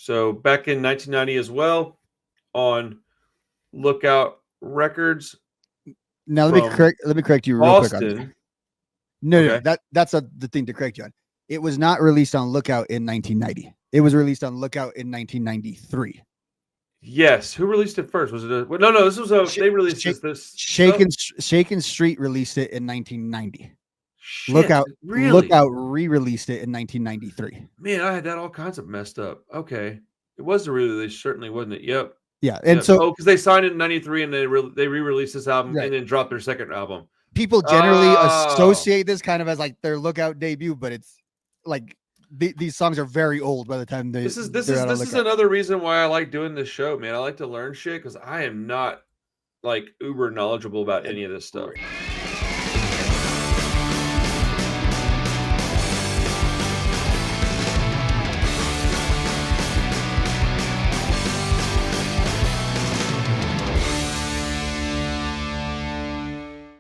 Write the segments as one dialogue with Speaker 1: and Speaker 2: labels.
Speaker 1: So back in 1990 as well, on Lookout Records
Speaker 2: Now
Speaker 1: from
Speaker 2: let me correct you real quick on
Speaker 1: Boston.
Speaker 2: No,
Speaker 1: Okay.
Speaker 2: that's the thing to correct you on. It was not released on Lookout in 1990. It was released on Lookout in 1993.
Speaker 1: Yes. Who released it first? Was it no, this was
Speaker 2: Sh-
Speaker 1: they released
Speaker 2: Shake-
Speaker 1: this stuff?
Speaker 2: Shaken Street released it in 1990.
Speaker 1: Shit. Really?
Speaker 2: Lookout re-released it in 1993.
Speaker 1: Man, I had that all kinds of messed up. Okay. It was the re-release, certainly, wasn't it? Yep.
Speaker 2: Yeah, and
Speaker 1: Yep.
Speaker 2: so
Speaker 1: Because they signed it in 93 and they re-released this album
Speaker 2: right.
Speaker 1: and then dropped their second album.
Speaker 2: People generally associate this kind of as like their Lookout debut, but it's like these songs are very old by the time they.
Speaker 1: This is another reason why I like doing this show, man. I like to learn shit because I am not like uber knowledgeable about any of this stuff.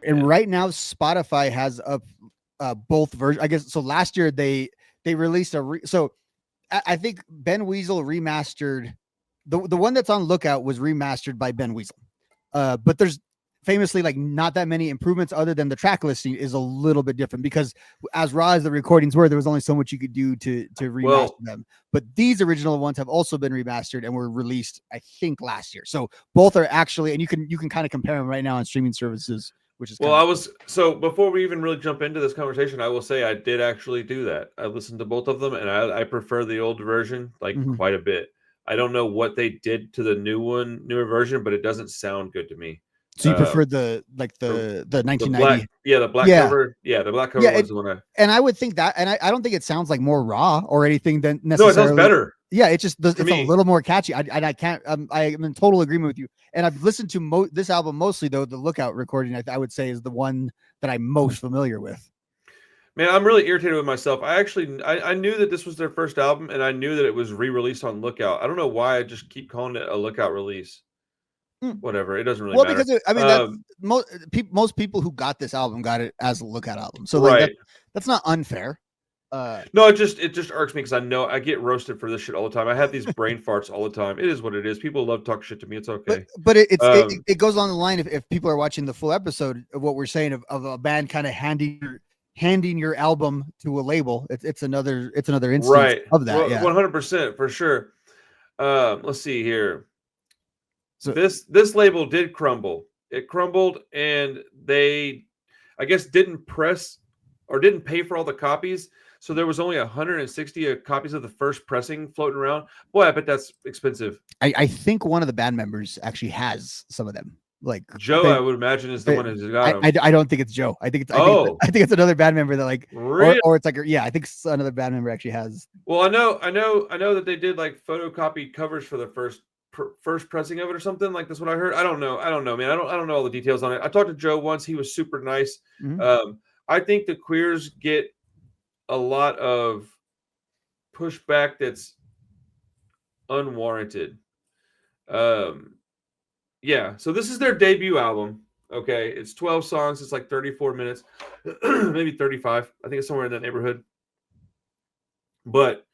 Speaker 2: And right now, Spotify has both versions. I guess so. Last year they released so I think Ben Weasel remastered the one that's on Lookout was remastered by Ben Weasel. But there's famously like not that many improvements other than the track listing is a little bit different because as raw as the recordings were, there was only so much you could do to remaster them. But these original ones have also been remastered and were released, I think, last year. So both are actually, and you can kind of compare them right now on streaming services. Which is
Speaker 1: so before we even really jump into this conversation, I will say I did actually do that. I listened to both of them, and I prefer the old version quite a bit. I don't know what they did to the newer version, but it doesn't sound good to me.
Speaker 2: So you prefer the 1990?
Speaker 1: The black cover. Yeah, the black cover was the one
Speaker 2: and I would think that, and I don't think it sounds like more raw or anything than necessarily.
Speaker 1: No, it sounds better.
Speaker 2: Yeah, it's a little more catchy. I can't. I'm in total agreement with you. And I've listened to this album mostly though. The Lookout recording, I would say, is the one that I'm most familiar with.
Speaker 1: Man, I'm really irritated with myself. I knew that this was their first album, and I knew that it was re-released on Lookout. I don't know why I just keep calling it a Lookout release. Whatever, it doesn't really matter.
Speaker 2: Because most people who got this album got it as a Lookout album. So that's not unfair.
Speaker 1: No, it just irks me because I know I get roasted for this shit all the time. I have these brain farts all the time. It is what it is. People love talk shit to me. It's okay.
Speaker 2: But it goes on the line if people are watching the full episode of what we're saying of a band kind of handing your album to a label. It's another instance of that.
Speaker 1: 100% for sure. Let's see here. So this label did crumble. It crumbled, and they, I guess, didn't press or didn't pay for all the copies. So there was only 160 copies of the first pressing floating around. Boy, I bet that's expensive.
Speaker 2: I think one of the band members actually has some of them. Like
Speaker 1: Joe, I would imagine is the one who's got them.
Speaker 2: I don't think it's Joe. I think it's another band member that
Speaker 1: really?
Speaker 2: or it's like, yeah, I think another band member actually has.
Speaker 1: Well, I know that they did like photocopy covers for the first pressing of it or something. Like that's what I heard. I don't know, man. I don't know all the details on it. I talked to Joe once. He was super nice. Mm-hmm. I think the Queers get a lot of pushback that's unwarranted. Yeah, so this is their debut album. Okay, it's 12 songs. It's like 34 minutes, maybe 35. I think it's somewhere in that neighborhood. But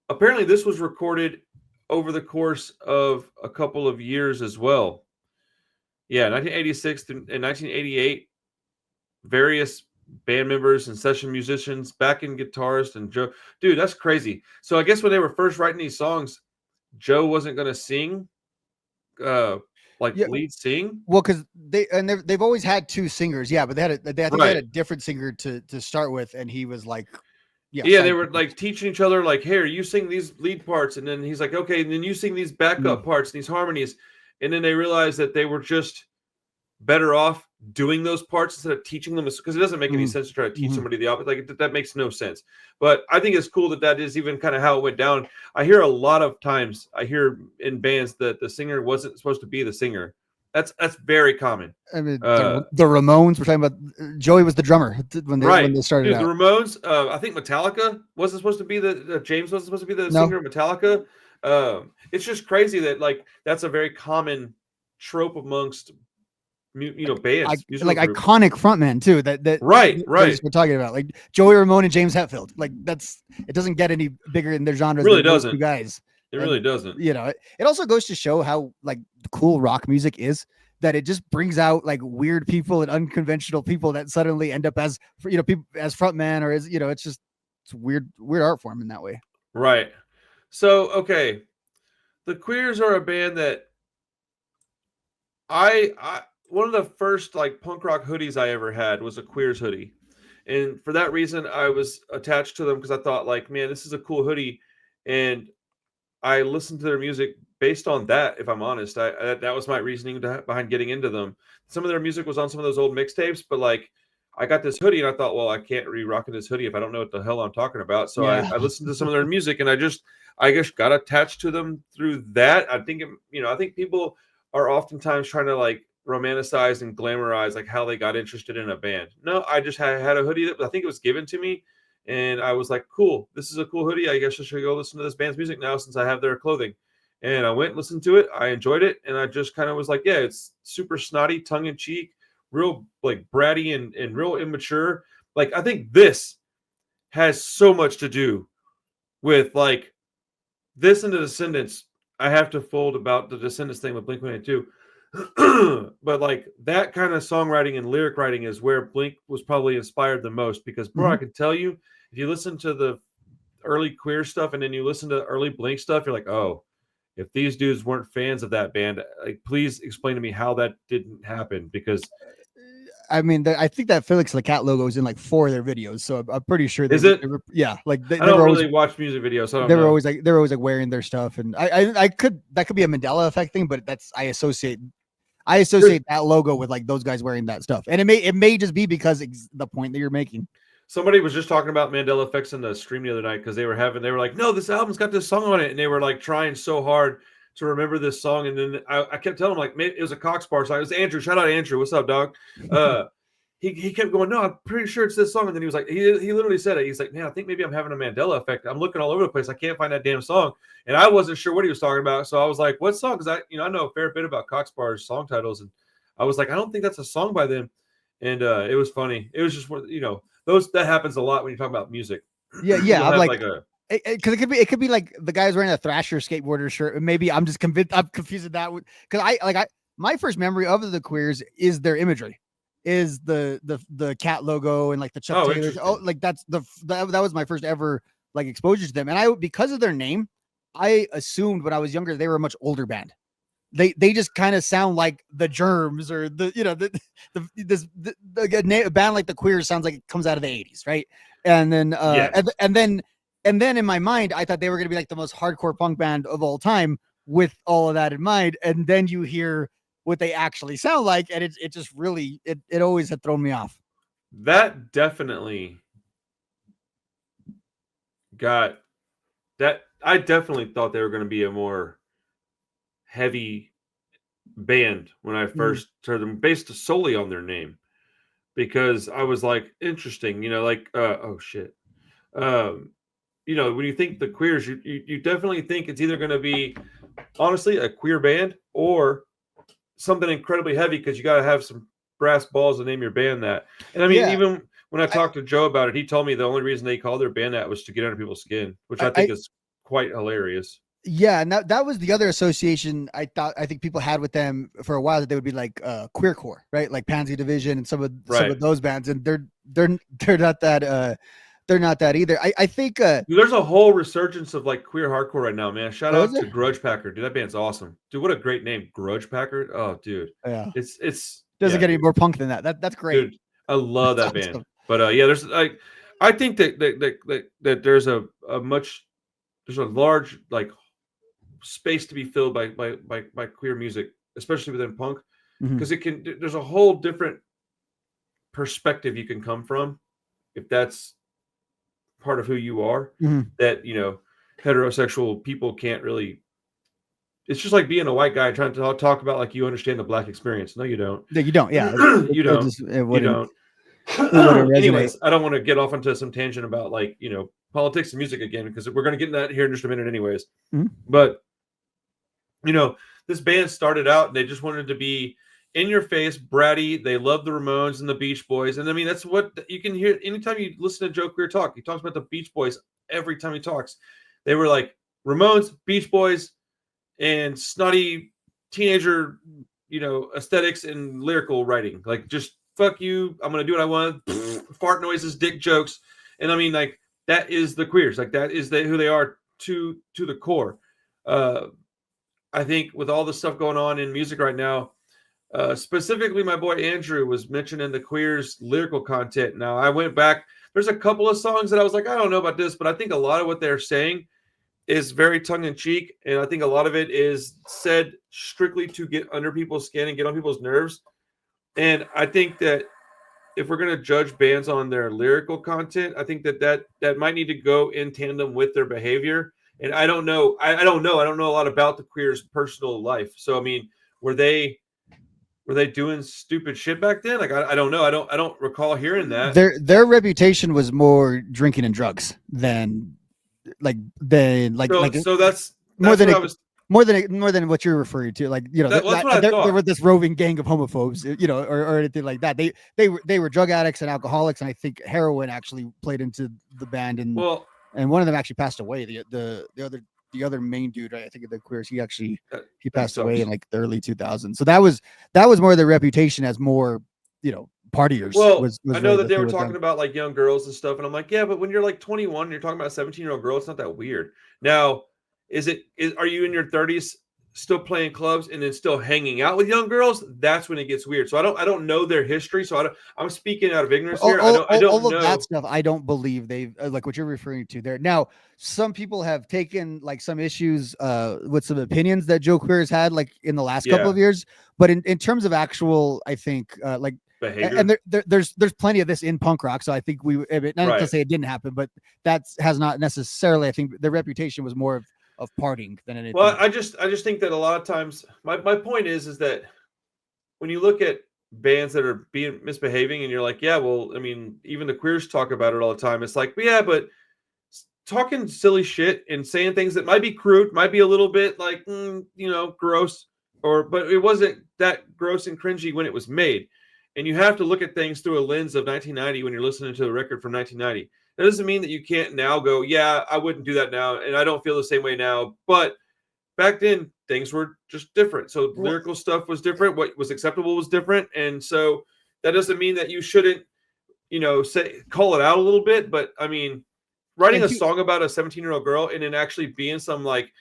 Speaker 1: apparently this was recorded over the course of a couple of years as well. Yeah, 1986 and 1988, various band members and session musicians, backing guitarist, and Joe. Dude, that's crazy. So I guess when they were first writing these songs, Joe wasn't going to sing, lead sing.
Speaker 2: Well, because they've always had two singers, but they had they had a different singer to start with, and he was like,
Speaker 1: they were like teaching each other, like, hey, you sing these lead parts, and then he's like, okay, and then you sing these backup parts, these harmonies, and then they realized that they were just better off doing those parts instead of teaching them, because it doesn't make any sense to try to teach somebody the opposite. Like that makes no sense. But I think it's cool that is even kind of how it went down. I hear a lot of times in bands that the singer wasn't supposed to be the singer. That's very common.
Speaker 2: I mean, the Ramones, we're talking about. Joey was the drummer when they started.
Speaker 1: Dude, the Ramones. I think Metallica wasn't supposed to be James wasn't supposed to be the singer of Metallica. It's just crazy that that's a very common trope amongst bands,
Speaker 2: like iconic frontmen too. That
Speaker 1: right.
Speaker 2: We're talking about like Joey Ramone and James Hetfield. Like it doesn't get any bigger in their genre.
Speaker 1: Really doesn't.
Speaker 2: Two guys.
Speaker 1: It
Speaker 2: And
Speaker 1: really doesn't.
Speaker 2: you know, it also goes to show how like cool rock music is, that it just brings out like weird people and unconventional people that suddenly end up as, you know, people as frontman, or as, you know, it's weird art form in that way.
Speaker 1: Right. So, okay, the Queers are a band that I one of the first like punk rock hoodies I ever had was a Queers hoodie. And for that reason, I was attached to them because I thought like, man, this is a cool hoodie. And I listened to their music based on that. If I'm honest, that was my reasoning behind getting into them. Some of their music was on some of those old mixtapes, but like I got this hoodie and I thought, well, I can't be rocking this hoodie if I don't know what the hell I'm talking about. So
Speaker 2: Yeah.
Speaker 1: I listened to some of their music and I guess got attached to them through that. I think I think people are oftentimes trying to like romanticize and glamorize like how they got interested in a band. No, I just had a hoodie that I think it was given to me. And I was like, cool, this is a cool hoodie. I guess I should go listen to this band's music now since I have their clothing. And I went and listened to it. I enjoyed it. And I just kind of was like, yeah, it's super snotty, tongue in cheek, real like bratty and real immature. Like, I think this has so much to do with like this and the Descendants. I have to fold about the Descendants thing with Blink 182. But like that kind of songwriting and lyric writing is where Blink was probably inspired the most because, bro, I can tell you, if you listen to the early Queer stuff and then you listen to early Blink stuff, you're like, oh, if these dudes weren't fans of that band, like, please explain to me how that didn't happen. Because
Speaker 2: I mean, I think that Felix the Cat logo is in like 4 of their videos, so I'm pretty sure
Speaker 1: is it?
Speaker 2: yeah, like
Speaker 1: I don't really watch music videos, so I don't know.
Speaker 2: They were always like wearing their stuff, and I could, that could be a Mandela effect thing, but that's I associate that logo with like those guys wearing that stuff, and it may just be because the point that you're making.
Speaker 1: Somebody was just talking about Mandela effects in the stream the other night because they were like, no, this album's got this song on it, and they were like trying so hard to remember this song, and then I kept telling them like, it was a Cox Bar song. It was Andrew. Shout out Andrew. What's up, dog? He kept going, no, I'm pretty sure it's this song, and then he was like, he literally said it. He's like, man, I think maybe I'm having a Mandela effect. I'm looking all over the place. I can't find that damn song, and I wasn't sure what he was talking about. So I was like, what song? Because I know a fair bit about Cox Bar's song titles, and I was like, I don't think that's a song by them. And it was funny. It was just, that happens a lot when you talk about music.
Speaker 2: Yeah. I'm like
Speaker 1: a
Speaker 2: because it could be like the guy's wearing a Thrasher skateboarder shirt, and maybe I'm just convinced. I'm confusing that with, because my first memory of the Queers is their imagery, is the cat logo and like the Chuck Taylors. Oh, like that was my first ever like exposure to them, and because of their name, I assumed when I was younger they were a much older band. They just kind of sound like the Germs, or a band like the Queers sounds like it comes out of the 80s, right? And then and then in my mind I thought they were going to be like the most hardcore punk band of all time with all of that in mind, and then you hear what they actually sound like, and it just really it always had thrown me off.
Speaker 1: That definitely got that. I definitely thought they were going to be a more heavy band when I first heard them, based solely on their name, because I was like, interesting, like oh shit. When you think the Queers, you definitely think it's either going to be honestly a queer band or something incredibly heavy, because you got to have some brass balls to name your band that. And I mean, even when I talked to Joe about it, he told me the only reason they called their band that was to get under people's skin, which I think is quite hilarious.
Speaker 2: Yeah, and that was the other association I think people had with them for a while, that they would be like queercore, right? Like Pansy Division and some of those bands, and they're not that they're not that either. I think
Speaker 1: there's a whole resurgence of like queer hardcore right now, man. Shout out to
Speaker 2: there?
Speaker 1: Grudge Packer, dude. That band's awesome, dude. What a great name, Grudge Packer. Oh, dude.
Speaker 2: Yeah,
Speaker 1: it's
Speaker 2: doesn't get any more punk than that. That's great,
Speaker 1: dude. I love that band. But yeah, there's like, I think that there's a large like space to be filled by queer music, especially within punk, because there's a whole different perspective you can come from if that's part of who you are, that heterosexual people can't really. It's just like being a white guy trying to talk about like you understand the black experience. No, you don't.
Speaker 2: You don't. Yeah,
Speaker 1: you don't. You don't. Anyways, I don't want to get off into some tangent about like politics and music again, because we're going to get in that here in just a minute anyways. But this band started out and they just wanted to be in your face, bratty. They love the Ramones and the Beach Boys, and I mean that's what you can hear anytime you listen to Joe Queer talk. He talks about the Beach Boys every time he talks. They were like Ramones, Beach Boys, and snotty teenager, aesthetics and lyrical writing. Like, just fuck you. I'm gonna do what I want. Fart noises, dick jokes, and I mean, like, that is the Queers. Like, that is who they are to the core. I think with all the stuff going on in music right now, specifically, my boy Andrew was mentioning the Queers lyrical content. Now, I went back. There's a couple of songs that I was like, I don't know about this, but I think a lot of what they're saying is very tongue in cheek, and I think a lot of it is said strictly to get under people's skin and get on people's nerves. And I think that if we're going to judge bands on their lyrical content, I think that might need to go in tandem with their behavior. And I don't know. I don't know. I don't know a lot about the Queers' personal life. So I mean, were they doing stupid shit back then? Like, I don't know. I don't recall hearing that.
Speaker 2: Their reputation was more drinking and drugs than
Speaker 1: so that's
Speaker 2: more than
Speaker 1: what I was.
Speaker 2: more than what you're referring to. Like,
Speaker 1: That's what I thought.
Speaker 2: There were this roving gang of homophobes, or anything like that. They were drug addicts and alcoholics, and I think heroin actually played into the band. And one of them actually passed away. The other main dude, right? I think of the Queers, he passed away in like the early 2000s. So that was more their reputation as more, partiers.
Speaker 1: Well, I know that they were talking about like young girls and stuff, and I'm like, yeah, but when you're like 21 and you're talking about a 17-year-old girl, it's not that weird. Now, are you in your 30s still playing clubs and then still hanging out with young girls? That's when it gets weird. So I don't know their history. So I'm speaking out of ignorance here. I don't know
Speaker 2: all of that stuff. I don't believe they've like what you're referring to there. Now, some people have taken like some issues with some opinions that Joe Queers had like in the last couple of years, but in terms of actual, I think like behavior, and there's plenty of this in punk rock. So I think not to say it didn't happen, but that has not necessarily. I think their reputation was more of partying than anything.
Speaker 1: Well, I just think that a lot of times my point is that when you look at bands that are misbehaving and you're like, yeah, well, I mean, even the Queers talk about it all the time. It's like, yeah, but talking silly shit and saying things that might be crude, might be a little bit like, gross, but it wasn't that gross and cringy when it was made. And you have to look at things through a lens of 1990 when you're listening to a record from 1990. That doesn't mean that you can't now go, yeah, I wouldn't do that now, and I don't feel the same way now. But back then, things were just different. So lyrical stuff was different. What was acceptable was different. And so that doesn't mean that you shouldn't, call it out a little bit. But, I mean, writing a song about a 17-year-old girl and then actually being some, like,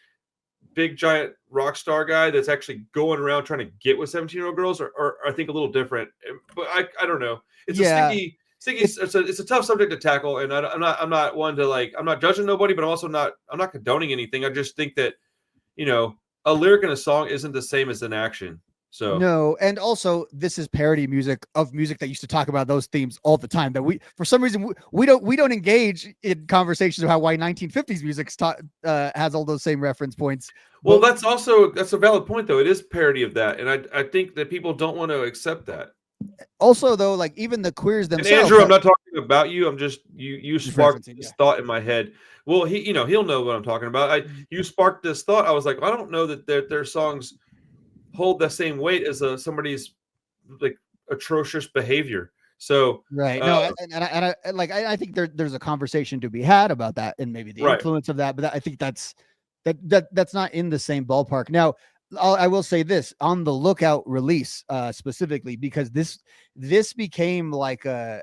Speaker 1: big, giant rock star guy that's actually going around trying to get with 17-year-old girls are I think, a little different. But I don't know. It's a sticky... It's a tough subject to tackle, and I'm not one to like. I'm not judging nobody, but I'm not condoning anything. I just think that a lyric in a song isn't the same as an action. So
Speaker 2: no, and also this is parody music that used to talk about those themes all the time. That we, for some reason, we don't engage in conversations about why 1950s music has all those same reference points.
Speaker 1: Well, that's a valid point, though. It is parody of that, and I think that people don't want to accept that.
Speaker 2: Also, though, like even the Queers themselves.
Speaker 1: And Andrew, I'm not talking about you. I'm just you sparked this thought in my head. Well, he'll know what I'm talking about. You sparked this thought. I was like, I don't know that their songs hold the same weight as somebody's like atrocious behavior. So
Speaker 2: right, no, I think there's a conversation to be had about that and maybe the influence of that, but I think that's not in the same ballpark. Now, I will say this on the Lookout release specifically, because this became like an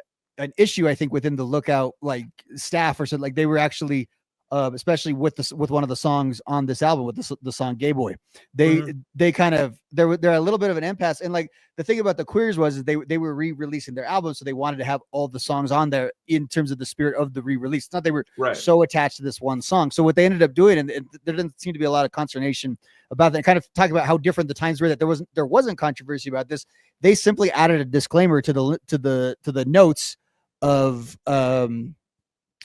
Speaker 2: issue, I think, within the Lookout like staff or something. Like they were actually, especially with one of the songs on this album, with the song "Gay Boy," they kind of they're a little bit of an impasse. And like the thing about the Queers was they were re-releasing their album, so they wanted to have all the songs on there in terms of the spirit of the re-release. It's not they were so attached to this one song. So what they ended up doing, and there didn't seem to be a lot of consternation about that. Kind of talk about how different the times were, that there wasn't controversy about this. They simply added a disclaimer to the notes of the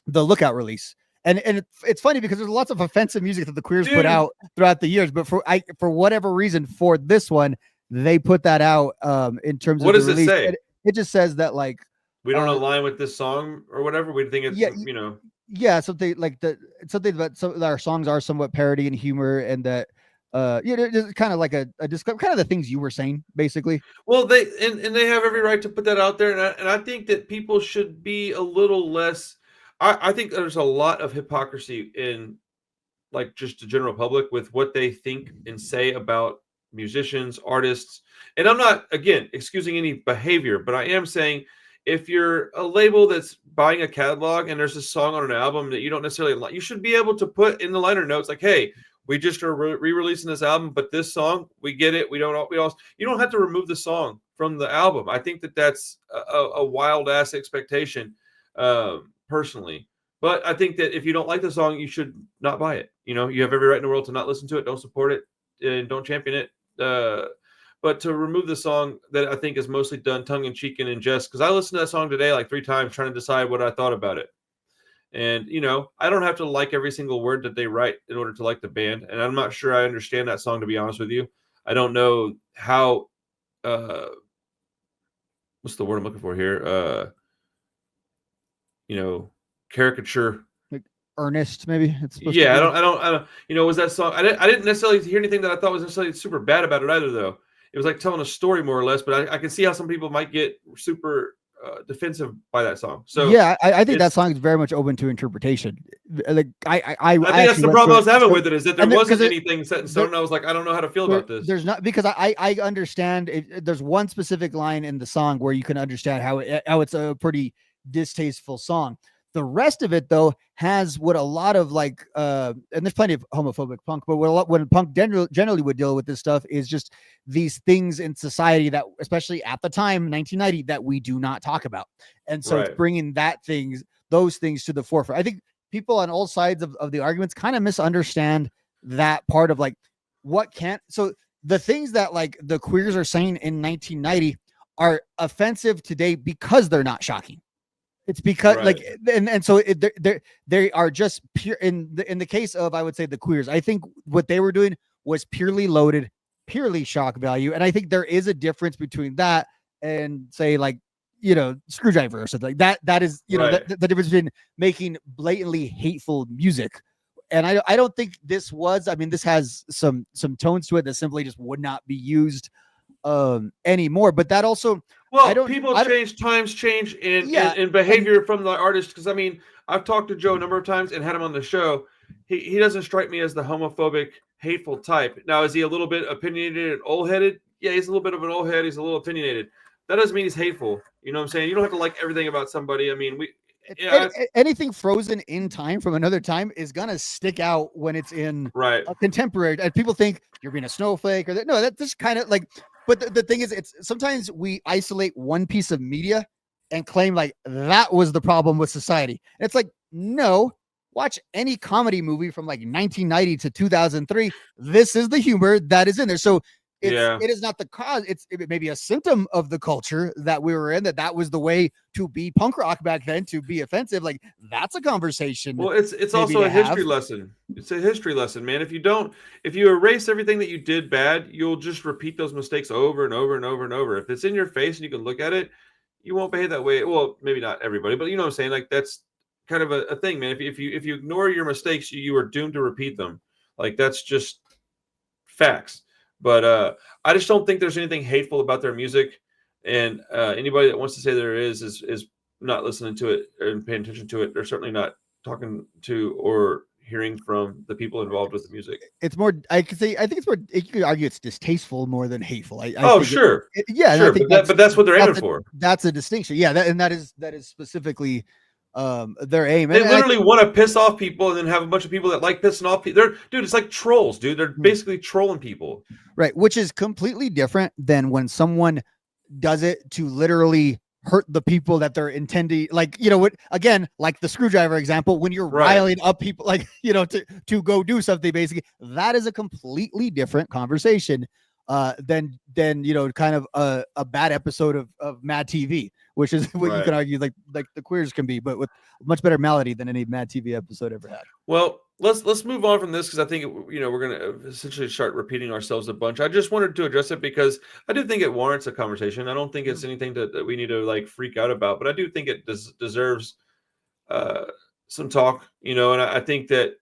Speaker 2: Lookout release. And it's funny because there's lots of offensive music that the Queers put out throughout the years, but for whatever reason, for this one, they put that out in terms
Speaker 1: what
Speaker 2: of
Speaker 1: does it say?
Speaker 2: It just says that like
Speaker 1: we don't align with this song or whatever. We think it's
Speaker 2: something like something about some our songs are somewhat parody and humor, and that just kind of like a disclaimer, kind of the things you were saying basically.
Speaker 1: Well, they have every right to put that out there, and I think that people should be a little less. I think there's a lot of hypocrisy in like just the general public with what they think and say about musicians, artists. And I'm not, again, excusing any behavior, but I am saying if you're a label that's buying a catalog and there's a song on an album that you don't necessarily like, you should be able to put in the liner notes like, hey, we just are re-releasing this album, but this song, we get it. We don't, you don't have to remove the song from the album. I think that that's a wild ass expectation, personally. But I think that if you don't like the song, you should not buy it. You know, you have every right in the world to not listen to it, don't support it, and don't champion it. But to remove the song that I think is mostly done tongue in cheek and in jest, because I listened to that song today like 3 times trying to decide what I thought about it. And, you know, I don't have to like every single word that they write in order to like the band. And I'm not sure I understand that song, to be honest with you. I don't know how, what's the word I'm looking for here? You know, caricature.
Speaker 2: Like earnest, maybe it's supposed
Speaker 1: Yeah,
Speaker 2: to be.
Speaker 1: I don't, you know, was that song? I didn't necessarily hear anything that I thought was necessarily super bad about it either, though. It was like telling a story more or less, but I can see how some people might get super defensive by that song. So
Speaker 2: Yeah, I think that song is very much open to interpretation. Like
Speaker 1: I think that's the problem I was having with it, is that there wasn't anything set in stone. And I was like, I don't know how to feel about this.
Speaker 2: There's not, because I understand it, there's one specific line in the song where you can understand how it's a pretty distasteful song. The rest of it, though, has what a lot of like, and there's plenty of homophobic punk, but when punk generally would deal with this stuff is just these things in society that, especially at the time, 1990, that we do not talk about. And so it's bringing those things to the forefront. I think people on all sides of the arguments kind of misunderstand that part of like so the things that like the Queers are saying in 1990 are offensive today because they're not shocking. It's because like, and so they are just pure in the case of, I would say, the Queers. I think what they were doing was purely loaded, purely shock value. And I think there is a difference between that and, say, like, you know, Screwdriver or something like that. That is, you know, the difference between making blatantly hateful music. And I don't think this was, I mean, this has some tones to it that simply just would not be used anymore. But that also,
Speaker 1: people change, times change, and behavior from the artist. Because I mean, I've talked to Joe a number of times and had him on the show. He doesn't strike me as the homophobic, hateful type. Now, is he a little bit opinionated and old-headed? Yeah, he's a little bit of an old head. He's a little opinionated. That doesn't mean he's hateful. You know what I'm saying? You don't have to like everything about somebody. I mean,
Speaker 2: anything frozen in time from another time is gonna stick out when it's in a contemporary. And people think you're being a snowflake, or that. No, that's just kind of like. But the thing is, it's sometimes we isolate one piece of media and claim like that was the problem with society. And it's like, no, watch any comedy movie from like 1990 to 2003. This is the humor that is in there. So it is not the cause. It may be a symptom of the culture that we were in, that was the way to be punk rock back then, to be offensive. Like, that's a conversation.
Speaker 1: Well, it's also a history lesson. It's a history lesson, man. If you erase everything that you did bad, you'll just repeat those mistakes over and over and over and over. If it's in your face and you can look at it, you won't behave that way. Well, maybe not everybody, but you know what I'm saying? Like, that's kind of a thing, man. If you ignore your mistakes, you are doomed to repeat them. Like, that's just facts. But I just don't think there's anything hateful about their music, and anybody that wants to say there is not listening to it and paying attention to it. They're certainly not talking to or hearing from the people involved with the music.
Speaker 2: It's more, I could say, I think it's more, you could argue it's distasteful more than hateful.
Speaker 1: Sure.
Speaker 2: Sure,
Speaker 1: but that's what they're aiming for.
Speaker 2: That's a distinction. Yeah, that is specifically their aim.
Speaker 1: They literally want to piss off people and then have a bunch of people that like pissing off people. Dude, it's like trolls, dude. They're basically trolling people.
Speaker 2: Right, which is completely different than when someone does it to literally hurt the people that they're intending. Like, you know what, again, like the Screwdriver example, when you're riling up people, like, you know, to go do something, basically, that is a completely different conversation than you know, kind of a bad episode of Mad TV, which is what you can argue like the Queers can be, but with much better melody than any Mad TV episode ever had.
Speaker 1: Well, let's move on from this, because I think, you know, we're going to essentially start repeating ourselves a bunch. I just wanted to address it because I do think it warrants a conversation. I don't think it's anything that we need to like freak out about, but I do think it deserves some talk, you know. And I think that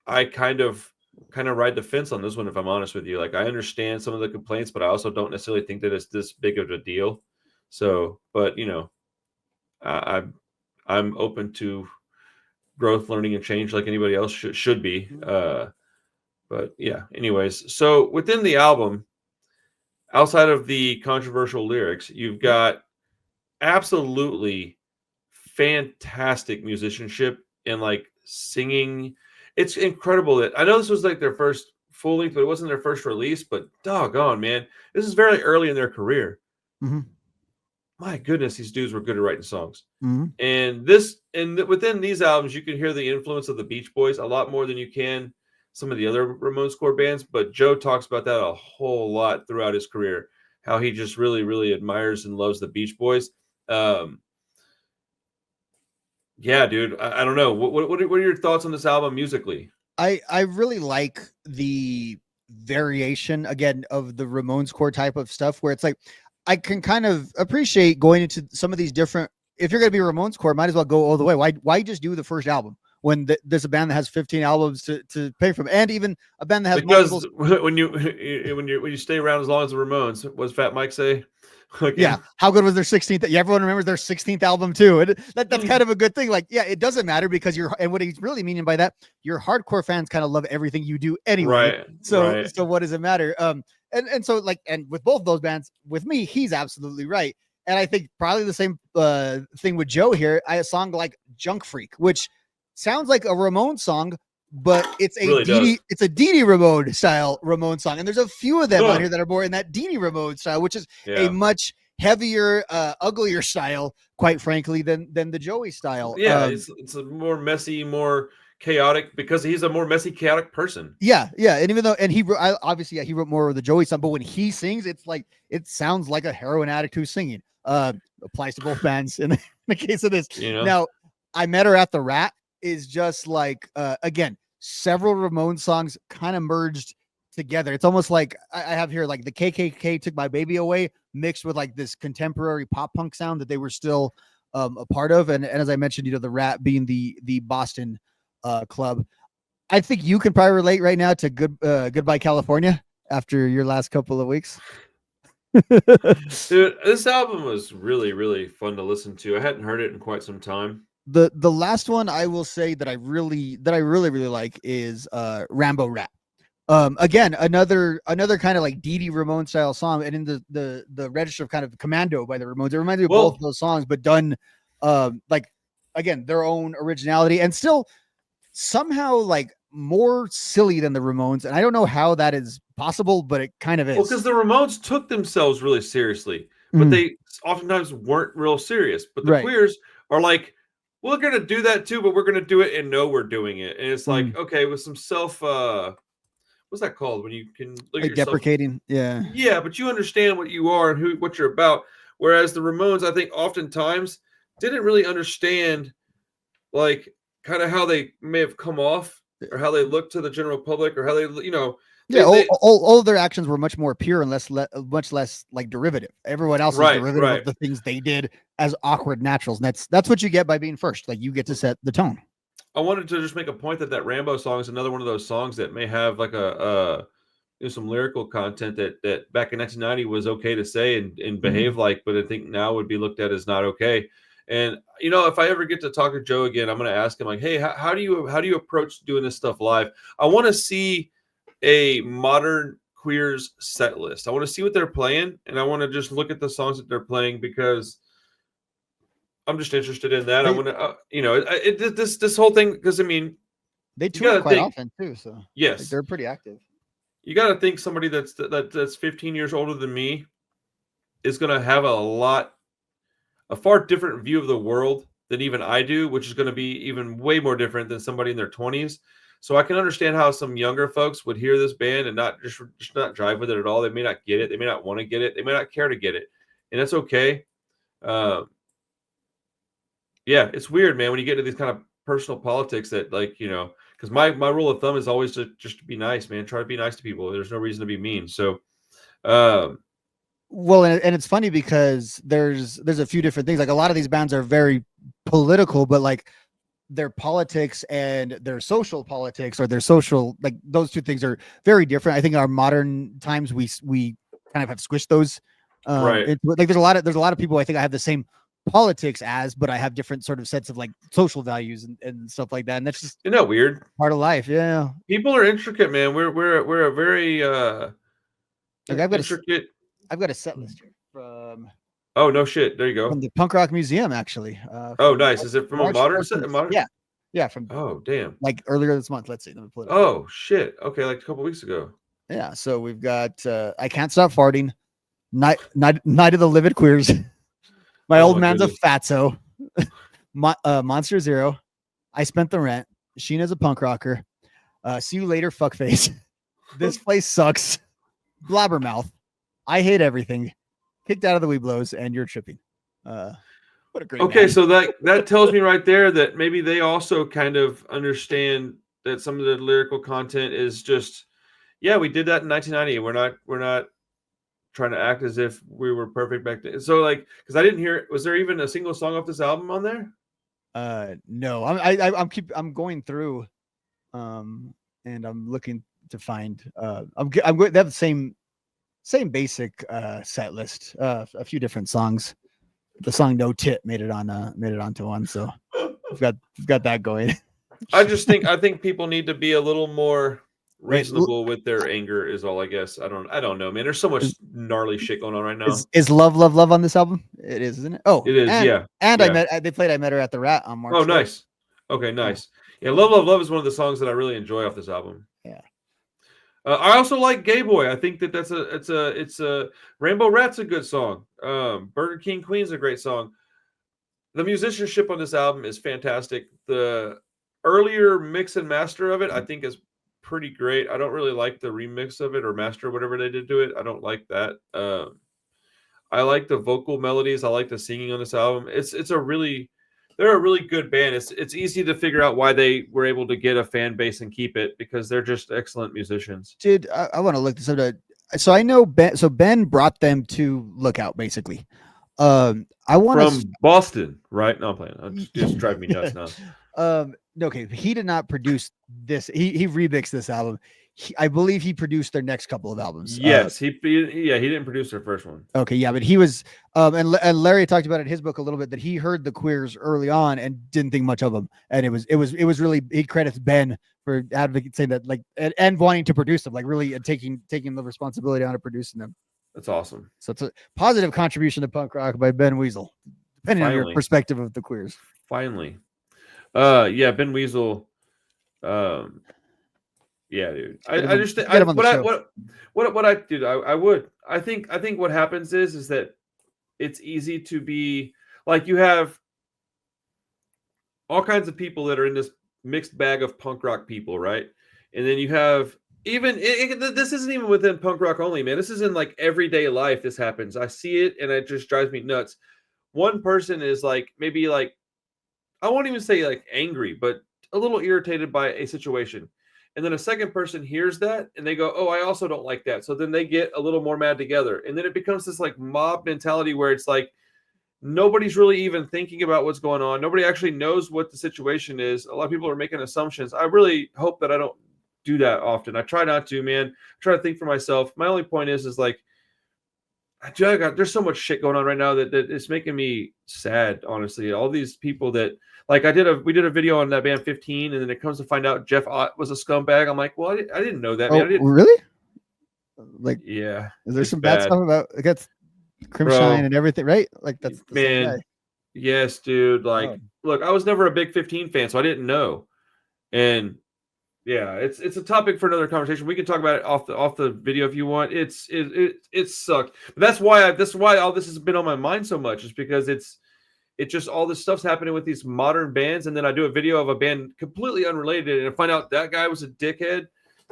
Speaker 1: I kind of ride the fence on this one, if I'm honest with you. Like, I understand some of the complaints, but I also don't necessarily think that it's this big of a deal. So, but you know, I'm open to growth, learning, and change like anybody else should be. But yeah, anyways, so within the album, outside of the controversial lyrics, you've got absolutely fantastic musicianship and like singing. It's incredible that I know this was like their first full length, but it wasn't their first release. But doggone, man, this is very early in their career.
Speaker 2: Mm-hmm.
Speaker 1: My goodness, these dudes were good at writing songs.
Speaker 2: Mm-hmm.
Speaker 1: And within these albums, you can hear the influence of the Beach Boys a lot more than you can some of the other Ramones core bands. But Joe talks about that a whole lot throughout his career, how he just really, really admires and loves the Beach Boys. Yeah, dude. I don't know. What are your thoughts on this album musically?
Speaker 2: I really like the variation again of the Ramones core type of stuff where it's like I can kind of appreciate going into some of these different. If you're going to be Ramones core, might as well go all the way. Why just do the first album when there's a band that has 15 albums to pick from, and even a band that has
Speaker 1: because
Speaker 2: multiple...
Speaker 1: when you stay around as long as the Ramones, what does Fat Mike say?
Speaker 2: Yeah, how good was their 16th? Yeah, everyone remembers their 16th album too, and that's kind of a good thing. Like, yeah, it doesn't matter because and what he's really meaning by that, your hardcore fans kind of love everything you do anyway.
Speaker 1: Right.
Speaker 2: So what does it matter? And so like, and with both those bands, with me, he's absolutely right. And I think probably the same thing with Joe here. A song like Junk Freak, which sounds like a Ramones song, but it's a
Speaker 1: really
Speaker 2: it's a Dee Dee Ramone style Ramone song, and there's a few of them on here that are more in that Dee Dee Ramone style, which is a much heavier, uglier style, quite frankly, than the Joey style.
Speaker 1: Yeah, it's a more messy, more chaotic because he's a more messy, chaotic person.
Speaker 2: Yeah, and even though he obviously he wrote more of the Joey song, but when he sings, it's like it sounds like a heroin addict who's singing. Applies to both bands in the case of this. Now, I Met Her at the Rat is just like again, several Ramones songs kind of merged together. It's almost like I have here like the KKK Took My Baby Away mixed with like this contemporary pop punk sound that they were still a part of, and as I mentioned, the Rat being the Boston club. I think you can probably relate right now to Goodbye California after your last couple of weeks.
Speaker 1: Dude, this album was really, really fun to listen to. I hadn't heard it in quite some time.
Speaker 2: The last one I will say that I really like is Rambo Rat. Again, another kind of like Dee Dee Ramone style song, and in the register of kind of Commando by the Ramones. It reminds me of both those songs, but done like again their own originality, and still somehow like more silly than the Ramones. And I don't know how that is possible, but it kind of is.
Speaker 1: Well, because the Ramones took themselves really seriously, but they oftentimes weren't real serious. But the Queers are like, we're going to do that too, but we're going to do it and know we're doing it. And it's like, okay, with some self, what's that called? When you can look
Speaker 2: like
Speaker 1: at yourself.
Speaker 2: Deprecating. Yeah.
Speaker 1: Yeah, but you understand what you are and what you're about. Whereas the Ramones, I think oftentimes didn't really understand like kind of how they may have come off or how they look to the general public or how they,
Speaker 2: all of their actions were much more pure and much less like derivative. Everyone else is derivative of the things they did as awkward naturals. And that's what you get by being first. Like you get to set the tone.
Speaker 1: I wanted to just make a point that Rambo song is another one of those songs that may have like some lyrical content that back in 1990 was okay to say and behave like, but I think now would be looked at as not okay. And if I ever get to talk to Joe again, I'm going to ask him like, hey, how do you approach doing this stuff live? I want to see a modern Queers set list. I want to see what they're playing, and I want to just look at the songs that they're playing because I'm just interested in that. I want to, this whole thing, because I mean,
Speaker 2: they tour quite often too, so
Speaker 1: yes,
Speaker 2: like they're pretty active.
Speaker 1: You got to think somebody that's 15 years older than me is going to have a far different view of the world than even I do, which is going to be even way more different than somebody in their 20s. So I can understand how some younger folks would hear this band and not just not drive with it at all. They may not get it. They may not want to get it. They may not care to get it. And that's okay. Yeah, it's weird, man, when you get into these kind of personal politics that because my rule of thumb is always to just be nice, man. Try to be nice to people. There's no reason to be mean. So,
Speaker 2: well, and it's funny because there's a few different things. Like a lot of these bands are very political, but like their politics and their social politics or their social, like those two things are very different. I think in our modern times we kind of have squished those. Like there's a lot of people I think I have the same politics as, but I have different sort of sets of like social values and stuff like that. And that's just
Speaker 1: Isn't that weird?
Speaker 2: part of life. Yeah.
Speaker 1: People are intricate, man. We're a very
Speaker 2: Okay,
Speaker 1: intricate.
Speaker 2: I've got a set list here
Speaker 1: Oh no shit! There you go.
Speaker 2: from the Punk Rock Museum, actually.
Speaker 1: Oh,
Speaker 2: From
Speaker 1: nice. Is it from a
Speaker 2: March
Speaker 1: modern set?
Speaker 2: 14th.
Speaker 1: Modern?
Speaker 2: Yeah. Yeah. From
Speaker 1: Oh, damn.
Speaker 2: like earlier this month. Let's see. Let me pull it up.
Speaker 1: Oh shit. Okay, like a couple weeks ago.
Speaker 2: Yeah. So we've got I Can't Stop Farting, Night of the Livid Queers, My
Speaker 1: Oh,
Speaker 2: Old
Speaker 1: my
Speaker 2: Man's a
Speaker 1: goodness.
Speaker 2: Fatso, Monster Zero, I Spent the Rent, Sheena's a Punk Rocker, See You Later, Fuckface, This Place Sucks, Blabbermouth, I Hate Everything, Kicked Out of the Weeblos, and You're Tripping. What a great
Speaker 1: Okay,
Speaker 2: band.
Speaker 1: so that tells me right there that maybe they also kind of understand that some of the lyrical content is just, yeah, we did that in 1990. We're not trying to act as if we were perfect back then. So like, because I didn't hear, was there even a single song off this album on there?
Speaker 2: No, I'm going through, and I'm looking to find. I'm going. They have the same basic set list. A few different songs. The song "No Tit" made it onto one, so we've got that going.
Speaker 1: I think people need to be a little more
Speaker 2: Right,
Speaker 1: reasonable with their anger is all, I guess. I don't know, man. There's so much gnarly shit going on right now.
Speaker 2: is Love Love Love on this album? It is, isn't it? Oh,
Speaker 1: It is, yeah.
Speaker 2: and
Speaker 1: Yeah.
Speaker 2: they played I Met Her at the Rat on March
Speaker 1: Oh,
Speaker 2: 3rd.
Speaker 1: nice. Okay, nice. Yeah, Love Love Love is one of the songs that I really enjoy off this album.
Speaker 2: Yeah.
Speaker 1: I also like Gay Boy. I think that it's a Rainbow Rat's a good song. Burger King Queen's a great song. The musicianship on this album is fantastic. The earlier mix and master of it, I think, is pretty great. I don't really like the remix of it or master, whatever they did to it. I don't like that. I like the vocal melodies. I like the singing on this album. They're a really good band. It's easy to figure out why they were able to get a fan base and keep it, because they're just excellent musicians.
Speaker 2: Dude, I want to look this up. So I know Ben. So Ben brought them to Lookout, basically. I want
Speaker 1: from Boston, right? No, I'm playing. It's just driving me nuts now.
Speaker 2: Okay, he did not produce this. He remixed this album. I believe he produced their next couple of albums.
Speaker 1: Yes, he didn't produce their first one.
Speaker 2: Okay, yeah, but he was and Larry talked about it in his book a little bit, that he heard the Queers early on and didn't think much of them, and it was really, he credits Ben for saying that, like, and wanting to produce them, like really taking the responsibility on of producing them.
Speaker 1: That's awesome.
Speaker 2: So it's a positive contribution to punk rock by Ben Weasel, depending on your perspective of the Queers.
Speaker 1: Finally. Yeah, Ben Weasel. Yeah, dude. I just think I would. I think what happens is that it's easy to be like, you have all kinds of people that are in this mixed bag of punk rock people, right? And then you have even this isn't even within punk rock only, man. This is in like everyday life. This happens. I see it, and it just drives me nuts. One person is like, maybe like, I won't even say like angry, but a little irritated by a situation. And then a second person hears that and they go, oh, I also don't like that. So then they get a little more mad together. And then it becomes this like mob mentality where it's like nobody's really even thinking about what's going on. Nobody actually knows what the situation is. A lot of people are making assumptions. I really hope that I don't do that often. I try not to, man. I try to think for myself. My only point is like, there's so much shit going on right now that it's making me sad, honestly. All these people that, like, we did a video on that band 15, and then it comes to find out Jeff Ott was a scumbag. I'm like, well, I didn't know that, man.
Speaker 2: Really? Like,
Speaker 1: yeah.
Speaker 2: Is there some bad stuff about it? Got Crimshine and everything, right? Like, that's the same guy.
Speaker 1: Yes, dude. Like, look, I was never a big 15 fan, so I didn't know. And yeah, it's a topic for another conversation. We can talk about it off the video if you want. It sucked. But that's why all this has been on my mind so much, is because it's just all this stuff's happening with these modern bands, and then I do a video of a band completely unrelated, and I find out that guy was a dickhead.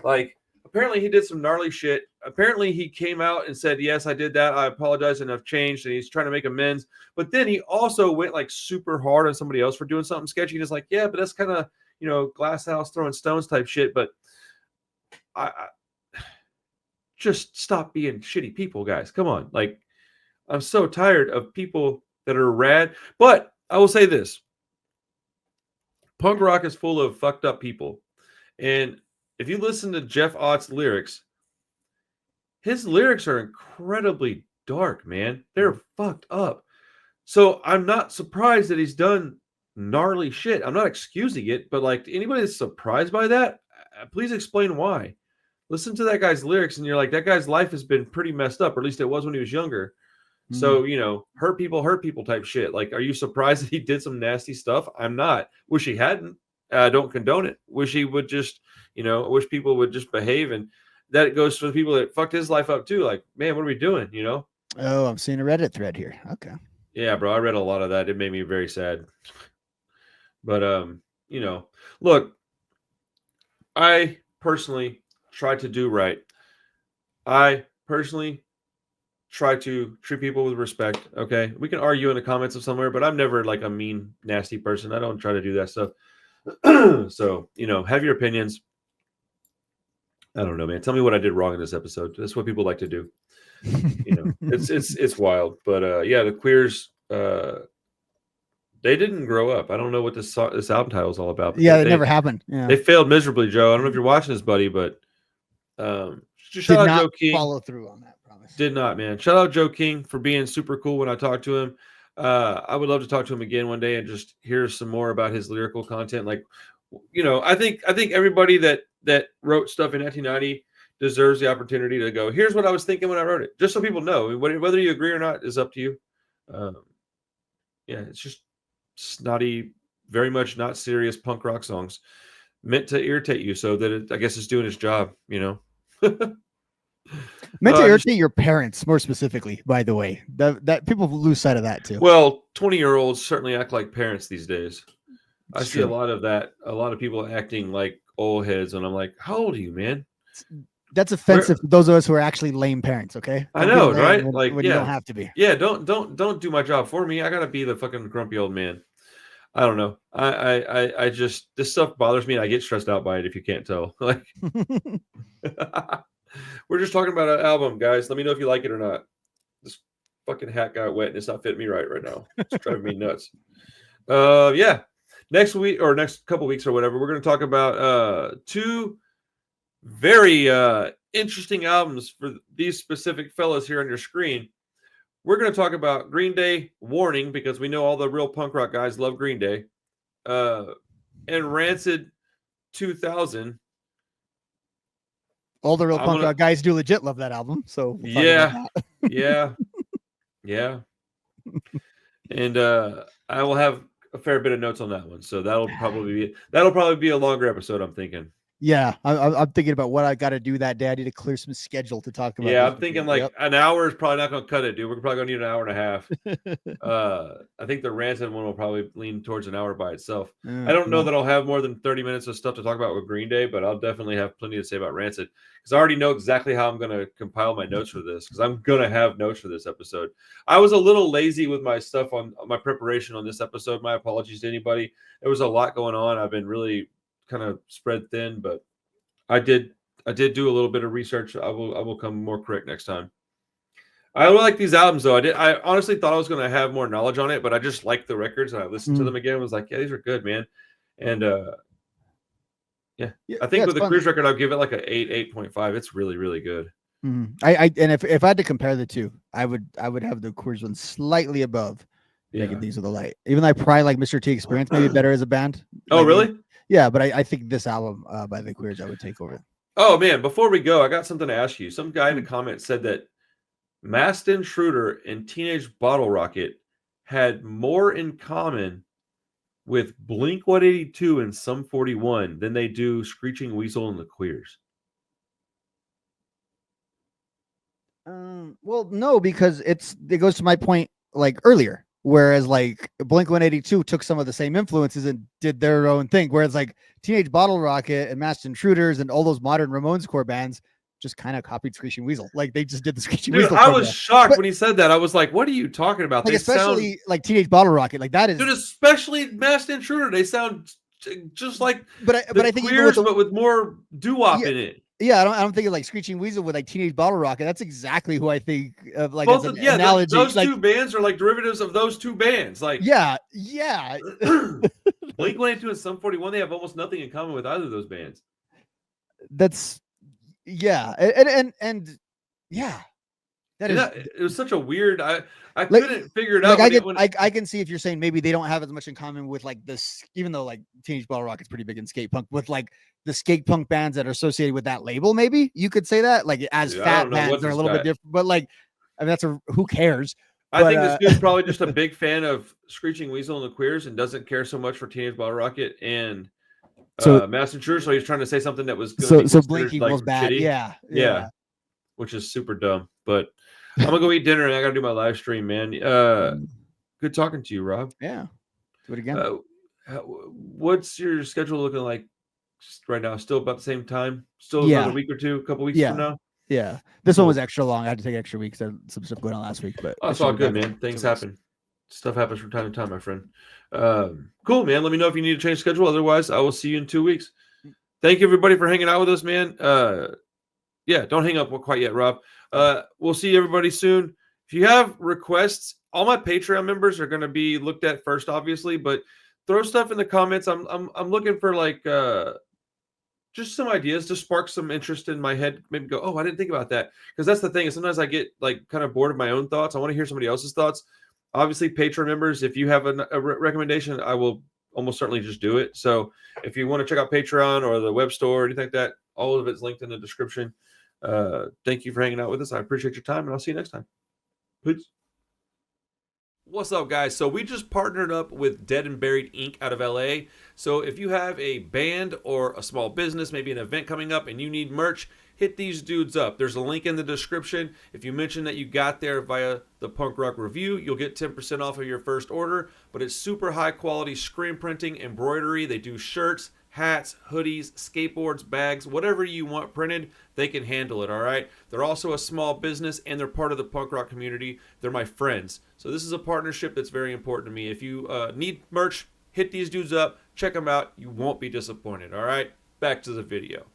Speaker 1: Like, apparently he did some gnarly shit. Apparently he came out and said, yes, I did that. I apologize and I've changed, and he's trying to make amends. But then he also went like super hard on somebody else for doing something sketchy. And it's like, yeah, but that's kind of, glass house throwing stones type shit. But I just stop being shitty people, guys. Come on. Like, I'm so tired of people that are rad. But I will say this. Punk rock is full of fucked up people. And if you listen to Jeff Ott's lyrics, his lyrics are incredibly dark, man. They're fucked up. So I'm not surprised that he's done gnarly shit. I'm not excusing it, but like anybody that's surprised by that, please explain why. Listen to that guy's lyrics, and you're like, that guy's life has been pretty messed up, or at least it was when he was younger. So, hurt people type shit. Like, are you surprised that he did some nasty stuff? I'm not. Wish he hadn't. Don't condone it. Wish he would just, wish people would just behave. And that goes for the people that fucked his life up too. Like, man, what are we doing?
Speaker 2: Oh, I'm seeing a Reddit thread here. Okay.
Speaker 1: Yeah, bro. I read a lot of that. It made me very sad. But, look, I personally try to do right. I personally try to treat people with respect. Okay, we can argue in the comments of somewhere, but I'm never like a mean, nasty person. I don't try to do that stuff. So have your opinions. I don't know, man. Tell me what I did wrong in this episode. That's what people like to do. It's wild. But yeah, the Queers, they didn't grow up. I don't know what this album title is all about.
Speaker 2: Yeah, it never happened. Yeah.
Speaker 1: They failed miserably, Joe. I don't know if you're watching this, buddy, but shout out Joe King.
Speaker 2: Follow through on that promise.
Speaker 1: Did not, man. Shout out Joe King for being super cool when I talked to him. I would love to talk to him again one day and just hear some more about his lyrical content. Like, I think everybody that wrote stuff in 1990 deserves the opportunity to go, here's what I was thinking when I wrote it. Just so people know. Whether you agree or not is up to you. Yeah, it's just snotty, very much not serious punk rock songs meant to irritate you so that I guess it's doing its job,
Speaker 2: Meant to irritate your parents, more specifically, by the way. That people lose sight of that too.
Speaker 1: Well, 20-year-olds certainly act like parents these days. I see a lot of that. A lot of people acting like old heads, and I'm like, how old are you, man?
Speaker 2: That's offensive to those of us who are actually lame parents, okay?
Speaker 1: I know, right? Like,
Speaker 2: when you don't have to be.
Speaker 1: Yeah, don't do my job for me. I gotta be the fucking grumpy old man. I don't know. I just, this stuff bothers me, and I get stressed out by it if you can't tell. Like we're just talking about an album, guys. Let me know if you like it or not. This fucking hat got wet and it's not fitting me right now. It's driving me nuts. Yeah. Next week or next couple weeks or whatever, we're going to talk about two very interesting albums for these specific fellas here on your screen. We're going to talk about Green Day Warning, because we know all the real punk rock guys love Green Day. And Rancid 2000.
Speaker 2: All the real punk rock guys do legit love that album. So
Speaker 1: we'll yeah. And I will have a fair bit of notes on that one. So that'll probably be a longer episode, I'm thinking.
Speaker 2: Yeah, I'm thinking about what I got to do that day. I need to clear some schedule to talk about.
Speaker 1: Yeah, I'm thinking like an hour is probably not going to cut it, dude. We're probably going to need an hour and a half. I think the Rancid one will probably lean towards an hour by itself. I don't know that I'll have more than 30 minutes of stuff to talk about with Green Day, but I'll definitely have plenty to say about Rancid, because I already know exactly how I'm going to compile my notes for this, because I'm going to have notes for this episode. I was a little lazy with my stuff on my preparation on this episode. My apologies to anybody. There was a lot going on. I've been really kind of spread thin, but I did do a little bit of research. I will come more correct next time. I really like these albums though. I honestly thought I was going to have more knowledge on it, but I just liked the records, and I listened to them again and was like, yeah, these are good, man. And I think with the Queers record, I'll give it like an 8.5. It's really, really good.
Speaker 2: And if I had to compare the two, I would have the Queers one slightly above. Yeah. These are the light. Even though I probably like Mr. T Experience maybe better as a band.
Speaker 1: Oh, really?
Speaker 2: Yeah, but I think this album by the Queers I would take over.
Speaker 1: Oh man, before we go, I got something to ask you. Some guy in the comments said that Masked Intruder and Teenage Bottle Rocket had more in common with Blink-182 and Sum 41 than they do Screeching Weasel and the Queers.
Speaker 2: Well, no, because it goes to my point like earlier. Whereas like Blink-182 took some of the same influences and did their own thing. Whereas like Teenage Bottle Rocket and Masked Intruders and all those modern Ramones core bands just kind of copied Screeching Weasel. Like they just did the Screeching Weasel.
Speaker 1: I was shocked when he said that. I was like, what are you talking about?
Speaker 2: Like, especially like Teenage Bottle Rocket. Like that is.
Speaker 1: Dude, especially Masked Intruder. They sound just like
Speaker 2: but I think
Speaker 1: Queers, but with more doo-wop in it.
Speaker 2: Yeah, I don't think of like Screeching Weasel with like Teenage Bottle Rocket. That's exactly who I think of. Like as an analogy.
Speaker 1: Those two bands are like derivatives of those two bands. Like
Speaker 2: yeah.
Speaker 1: Blink-182 and Sum 41, they have almost nothing in common with either of those bands.
Speaker 2: That's and yeah. That
Speaker 1: Yeah,
Speaker 2: is
Speaker 1: it was such a weird. I
Speaker 2: like
Speaker 1: couldn't figure it out.
Speaker 2: like
Speaker 1: When
Speaker 2: I can see if you're saying maybe they don't have as much in common with like this, even though like Teenage Bottle Rocket's pretty big in skate punk, with like the skate punk bands that are associated with that label. Maybe you could say that like as
Speaker 1: dude, I
Speaker 2: fat
Speaker 1: don't know
Speaker 2: bands
Speaker 1: what
Speaker 2: they're a
Speaker 1: this
Speaker 2: little bit
Speaker 1: guy.
Speaker 2: different, but like I mean that's a who cares.
Speaker 1: I
Speaker 2: But
Speaker 1: think this dude's probably just a big fan of Screeching Weasel and the Queers and doesn't care so much for Teenage Bottle Rocket and
Speaker 2: so
Speaker 1: Mass Intruder. So he's trying to say something that was going to be
Speaker 2: so Blink
Speaker 1: considered like
Speaker 2: equals bad.
Speaker 1: shitty.
Speaker 2: Yeah,
Speaker 1: Yeah,
Speaker 2: yeah.
Speaker 1: which is super dumb. But I'm gonna go eat dinner and I gotta do my live stream, man. Good talking to you, Rob.
Speaker 2: Yeah. Do it again.
Speaker 1: Uh, what's your schedule looking like right now? Still about the same time? Still another
Speaker 2: Yeah.
Speaker 1: week or two, a couple weeks from
Speaker 2: Yeah.
Speaker 1: now?
Speaker 2: Yeah. This one
Speaker 1: Cool.
Speaker 2: was extra long. I had to take extra weeks. I had some stuff going on last week, but
Speaker 1: Oh,
Speaker 2: it
Speaker 1: it's
Speaker 2: should
Speaker 1: all
Speaker 2: be
Speaker 1: good,
Speaker 2: back
Speaker 1: man.
Speaker 2: in
Speaker 1: Things
Speaker 2: 2 weeks.
Speaker 1: happen. Stuff happens from time to time, my friend. Cool, man. Let me know if you need to change schedule. Otherwise, I will see you in 2 weeks. Thank you, everybody, for hanging out with us, man. Yeah, don't hang up quite yet, Rob. We'll see everybody soon. If you have requests, all my Patreon members are going to be looked at first, obviously, but throw stuff in the comments. I'm looking for like just some ideas to spark some interest in my head. Maybe go, oh, I didn't think about that. Because that's the thing is sometimes I get like kind of bored of my own thoughts. I want to hear somebody else's thoughts. Obviously, Patreon members, if you have a recommendation, I will almost certainly just do it. So if you want to check out Patreon or the web store or anything like that, all of it's linked in the description. Thank you for hanging out with us. I appreciate your time, and I'll see you next time. Peace. What's up, guys? So we just partnered up with Dead and Buried Inc. out of LA. So if you have a band or a small business, maybe an event coming up and you need merch, hit these dudes up. There's a link in the description. If you mention that you got there via the Punk Rock Review, you'll get 10% off of your first order. But it's super high quality screen printing, embroidery. They do shirts, hats, hoodies, skateboards, bags, whatever you want printed, they can handle it, all right? They're also a small business, and they're part of the punk rock community. They're my friends. So this is a partnership that's very important to me. If you need merch, hit these dudes up, check them out. You won't be disappointed, all right? Back to the video.